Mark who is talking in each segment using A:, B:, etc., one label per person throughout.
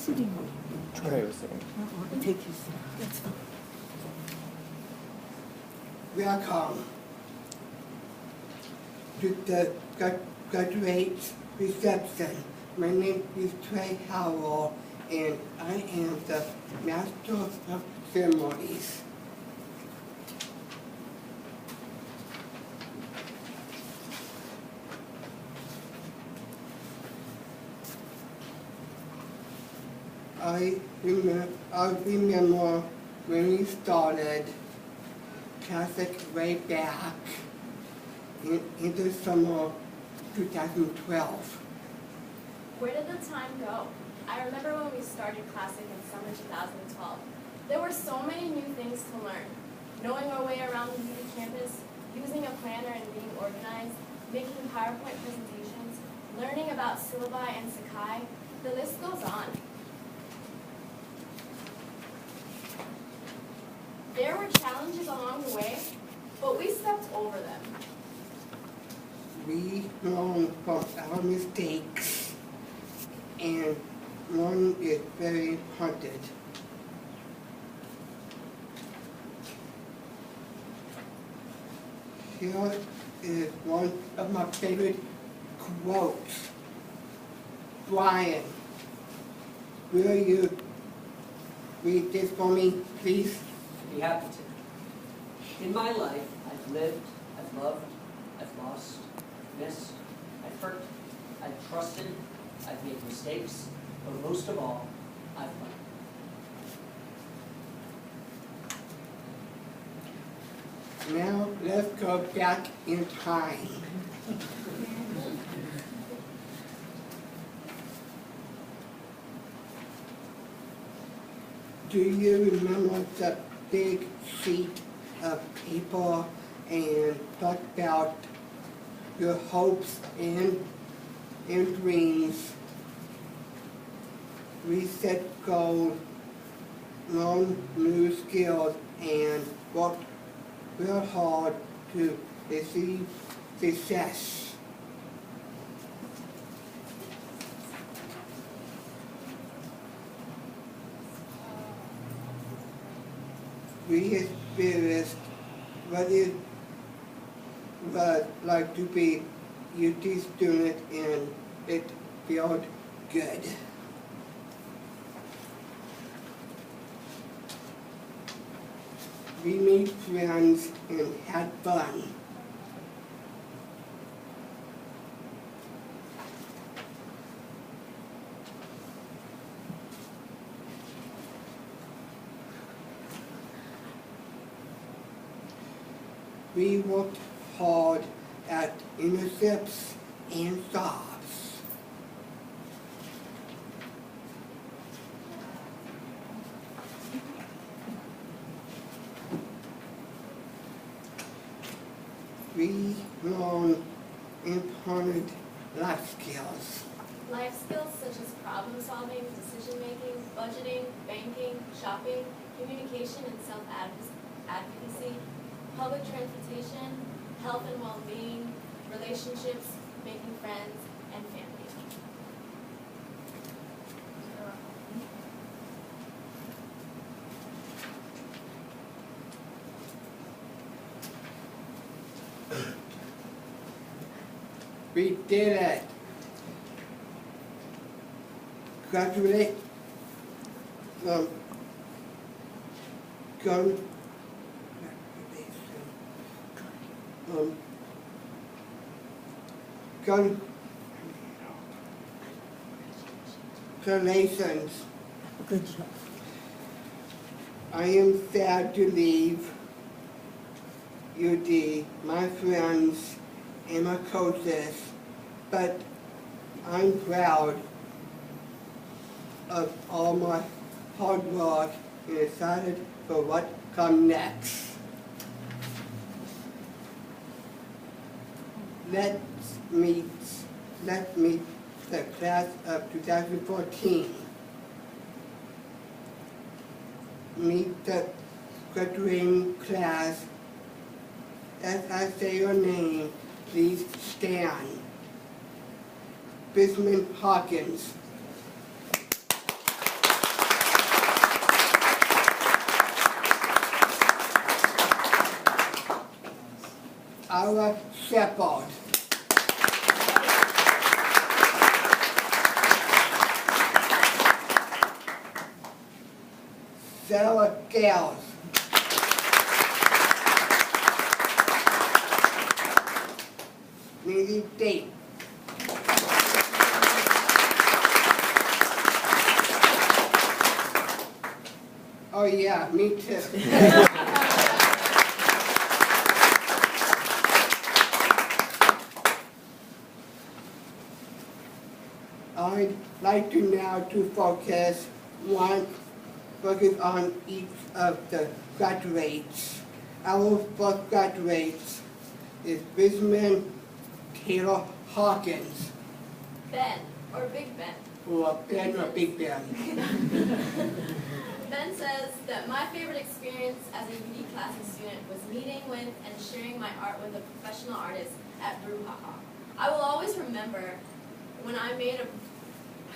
A: sitting?
B: Trey was sitting.
A: Take his seat. That's fine.
C: Welcome to the graduate reception. My name is Trey Howell, and I am the Master of Ceremonies. I remember when we started Classic way back in the summer 2012.
D: Where did the time go? I remember when we started Classic in summer 2012. There were so many new things to learn. Knowing our way around the UD campus, using a planner and being organized, making PowerPoint presentations, learning about syllabi and Sakai, the list goes on. There were challenges along the way, but we stepped over them.
C: We learn from our mistakes, and learning is very important. Here is one of my favorite quotes. Brian, will you read this for me, please?
E: Be happy to. In my life, I've lived, I've loved, I've lost, missed, I've hurt, I've trusted, I've made mistakes, but most of all, I've learned.
C: Now let's go back in time. Do you remember the big sheet of paper and talk about your hopes and dreams? We set goals, learn new skills, and work real hard to achieve success. We experienced what it was like to be UT student, and it felt good. We made friends and had fun. We worked hard at intercepts and stops. We learned important life skills.
D: Life skills such as problem solving, decision making, budgeting, banking, shopping, communication and self-advocacy, public transportation, health and well-being, relationships, making friends, and family.
C: We did it. Graduate. Congratulations.
A: Good job.
C: I am sad to leave UD, my friends, and my coaches, but I'm proud of all my hard work and excited for what comes next. Let's meet the class of 2014. Meet the graduating class. As I say your name, please stand. Bisman Hawkins. Sarah Shepard. Sarah Gales. Lily Date. Oh yeah, me too. I'd like to now to focus on each of the graduates. Our first graduates is Benjamin Taylor Hawkins,
D: Ben, or Big Ben.
C: or Ben or Big Ben.
D: Ben says that my favorite experience as a UD Classic student was meeting with and sharing my art with a professional artist at Brouhaha. I will always remember when I made a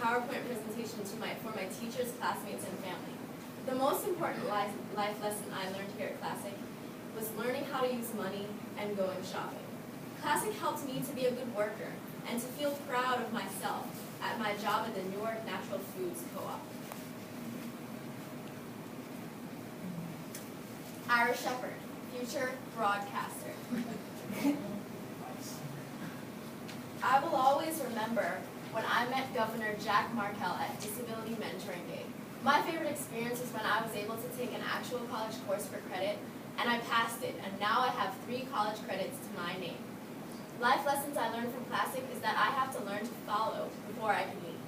D: PowerPoint presentation for my teachers, classmates, and family. The most important life lesson I learned here at Classic was learning how to use money and going shopping. Classic helped me to be a good worker and to feel proud of myself at my job at the Newark Natural Foods Co-op. Ira Shepherd, future broadcaster. I will always remember when I met Governor Jack Markell at Disability Mentoring Day. My favorite experience was when I was able to take an actual college course for credit, and I passed it, and now I have 3 college credits to my name. Life lessons I learned from Classic is that I have to learn to follow before I can lead.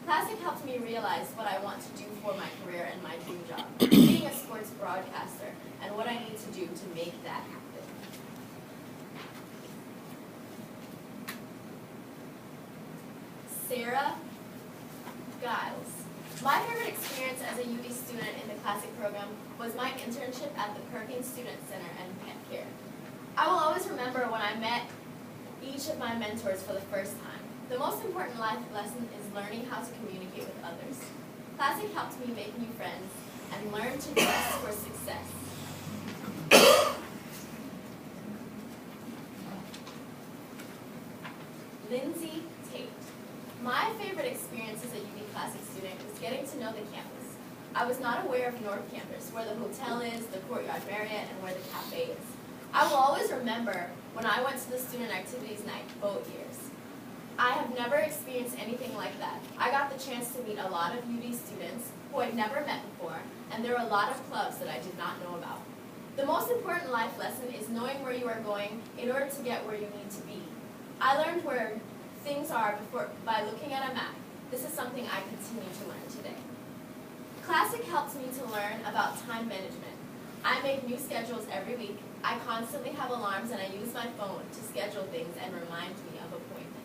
D: Classic helped me realize what I want to do for my career and my dream job, being a sports broadcaster, and what I need to do to make that happen. Sarah Giles. My favorite experience as a UD student in the Classic program was my internship at the Perkins Student Center and Pet Care. I will always remember when I met each of my mentors for the first time. The most important life lesson is learning how to communicate with others. Classic helped me make new friends and learn to dress for success. Lindsay Tate. My favorite experience as a UD Classic student was getting to know the campus. I was not aware of North Campus, where the hotel is, the Courtyard Marriott, and where the cafe is. I will always remember when I went to the student activities night both years. I have never experienced anything like that. I got the chance to meet a lot of UD students who I'd never met before, and there are a lot of clubs that I did not know about. The most important life lesson is knowing where you are going in order to get where you need to be. I learned where things are by looking at a map. This is something I continue to learn today. Classic helps me to learn about time management. I make new schedules every week. I constantly have alarms and I use my phone to schedule things and remind me of appointments.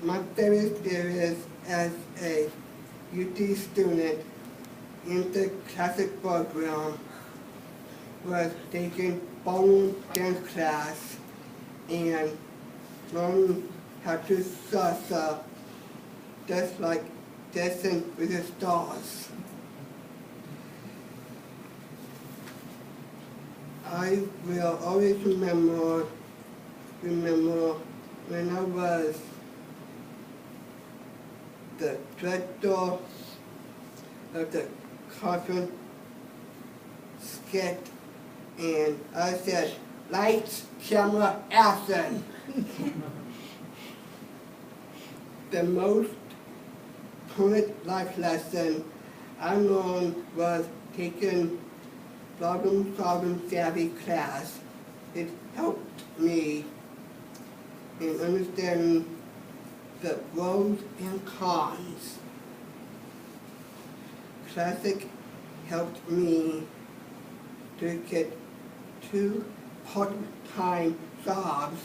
C: My favorite experience as a UT student in the Classic program was taking ballroom dance class and learning how to salsa just like Dancing with the Stars. I will always remember when I was the director of the conference skit, and I said, "Lights, camera, action." The most important life lesson I learned was taking problem-solving savvy class. It helped me in understanding the pros and cons. Classic helped me to get 2 part-time jobs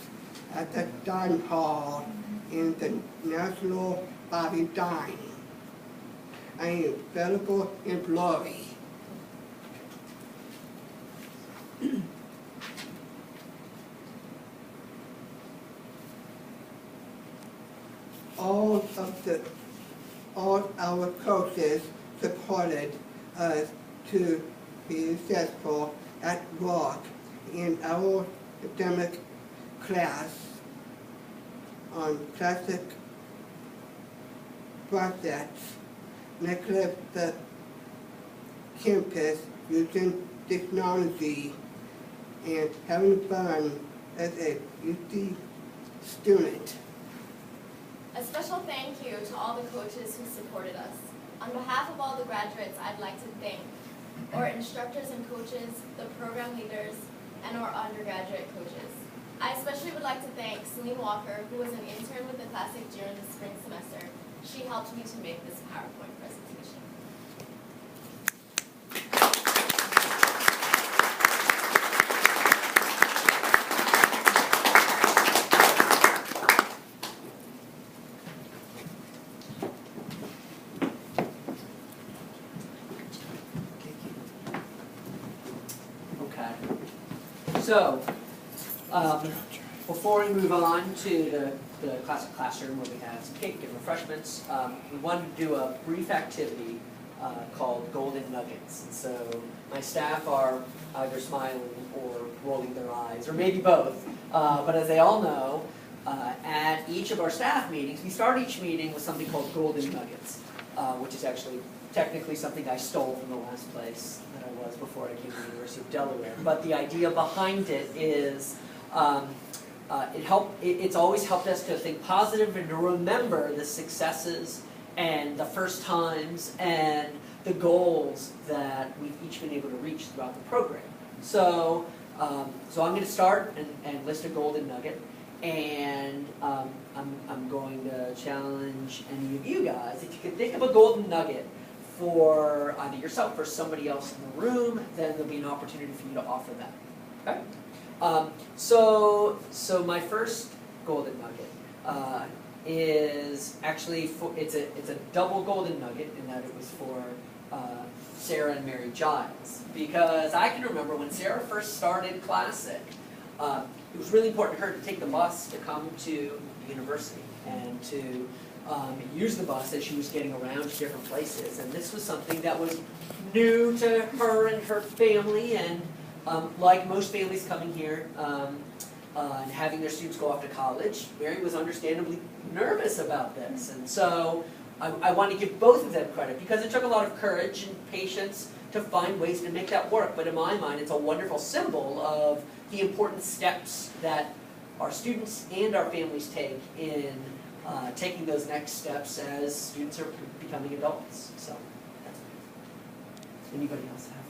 C: at the dining hall in the National Bobby Dine. I am a valuable employee. our coaches supported us to be successful at work in our academic class on classic projects, neglect the campus using technology and having fun as a UC student.
D: A special thank you to all the coaches who supported us. On behalf of all the graduates, I'd like to thank our instructors and coaches, the program leaders, and our undergraduate coaches. I especially would like to thank Celine Walker, who was an intern with the Classic during the spring semester. She helped me to make this PowerPoint presentation.
E: Okay. So, before we move on to the classic classroom where we have some cake and refreshments, we wanted to do a brief activity called Golden Nuggets. And so my staff are either smiling or rolling their eyes, or maybe both. But as they all know, at each of our staff meetings, we start each meeting with something called Golden Nuggets, which is actually technically something I stole from the last place that I was before I came to the University of Delaware. But the idea behind it is it's always helped us to think positive and to remember the successes and the first times and the goals that we've each been able to reach throughout the program. So, I'm going to start and list a golden nugget, and I'm going to challenge any of you guys, if you could think of a golden nugget for either yourself or somebody else in the room, then there'll be an opportunity for you to offer that. Okay? So my first golden nugget is actually it's a double golden nugget in that it was for Sarah and Mary Giles, because I can remember when Sarah first started Classic, it was really important to her to take the bus to come to the university and to use the bus as she was getting around to different places, and this was something that was new to her and her family, and like most families coming here and having their students go off to college, Mary was understandably nervous about this. And so I want to give both of them credit, because it took a lot of courage and patience to find ways to make that work. But in my mind, it's a wonderful symbol of the important steps that our students and our families take in taking those next steps as students are becoming adults. So, that's anybody else have?